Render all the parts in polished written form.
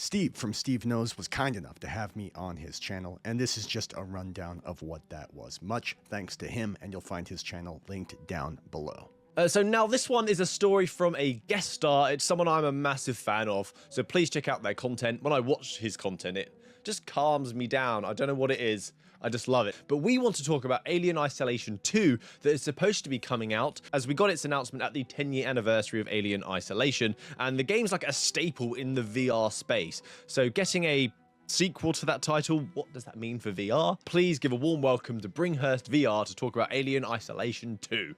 Steve from Steve Knows was kind enough to have me on his channel, and this is just a rundown of what that was. Much thanks to him, and you'll find his channel linked down below. So now this one is a story from a guest star. It's someone I'm a massive fan of, so please check out their content. When I watch his content, it just calms me down. I don't know what it is. I just love it. But we want to talk about Alien Isolation 2 that is supposed to be coming out, as we got its announcement at the 10-year anniversary of Alien Isolation, and the game's like a staple in the VR space. So getting a sequel to that title, what does that mean for VR? Please give a warm welcome to Bringhurst VR to talk about Alien Isolation 2.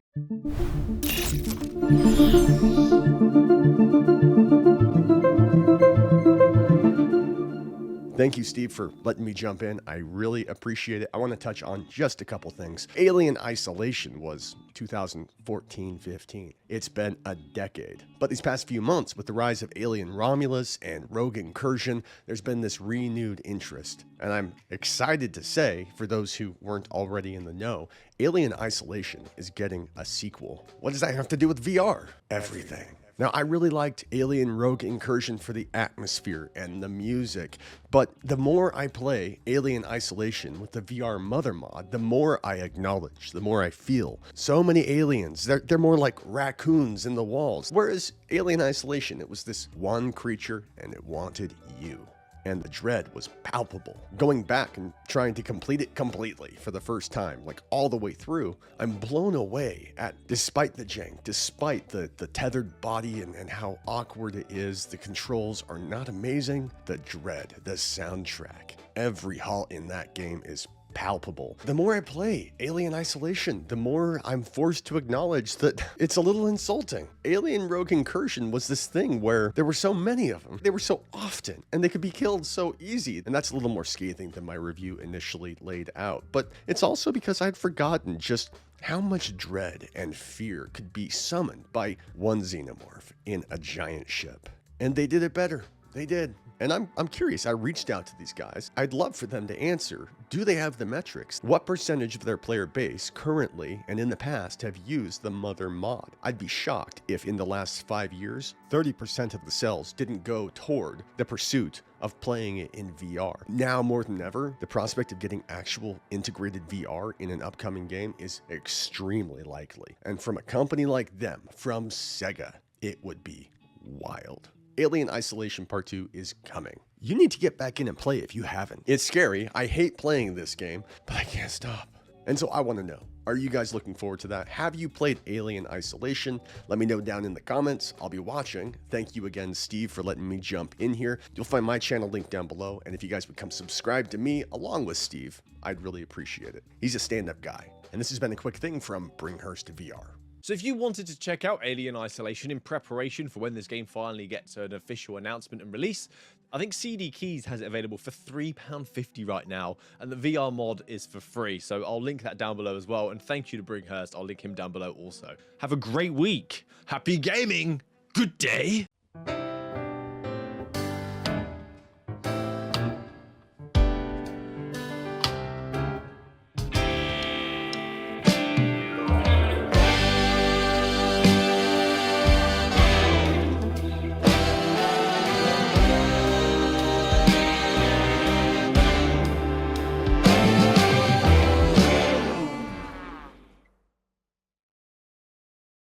Thank you, Steve, for letting me jump in. I really appreciate it. I want to touch on just a couple things. Alien Isolation was 2014-15. It's been a decade. But these past few months, with the rise of Alien Romulus and Rogue Incursion, there's been this renewed interest. And I'm excited to say, for those who weren't already in the know, Alien Isolation is getting a sequel. What does that have to do with VR? Everything. Now, I really liked Alien Rogue Incursion for the atmosphere and the music, but the more I play Alien Isolation with the VR Mother mod, the more I acknowledge, the more I feel. So many aliens, they're more like raccoons in the walls, whereas Alien Isolation, it was this one creature and it wanted you. And the dread was palpable. Going back and trying to complete it completely for the first time, like all the way through, I'm blown away at, despite the jank, despite the tethered body and how awkward it is, the controls are not amazing, the dread, the soundtrack, every halt in that game is palpable. The more I play Alien Isolation, the more I'm forced to acknowledge that it's a little insulting. Alien Rogue Incursion was this thing where there were so many of them. They were so often, and they could be killed so easy. And that's a little more scathing than my review initially laid out. But it's also because I'd forgotten just how much dread and fear could be summoned by one xenomorph in a giant ship. And they did it better. They did. And I'm curious. I reached out to these guys. I'd love for them to answer. Do they have the metrics? What percentage of their player base currently and in the past have used the Mother mod? I'd be shocked if in the last 5 years, 30% of the cells didn't go toward the pursuit of playing it in VR. Now more than ever, the prospect of getting actual integrated VR in an upcoming game is extremely likely. And from a company like them, from Sega, it would be wild. Alien Isolation Part 2 is coming. You need to get back in and play if you haven't. It's scary. I hate playing this game, but I can't stop. And so I want to know, are you guys looking forward to that? Have you played Alien Isolation? Let me know down in the comments. I'll be watching. Thank you again, Steve, for letting me jump in here. You'll find my channel linked down below. And if you guys become subscribed to me along with Steve, I'd really appreciate it. He's a stand-up guy. And this has been a quick thing from Bringhurst VR. So if you wanted to check out Alien Isolation in preparation for when this game finally gets an official announcement and release, I think CD Keys has it available for £3.50 right now, and the VR mod is for free, so I'll link that down below as well, and thank you to Bringhurst, I'll link him down below also. Have a great week, happy gaming, good day!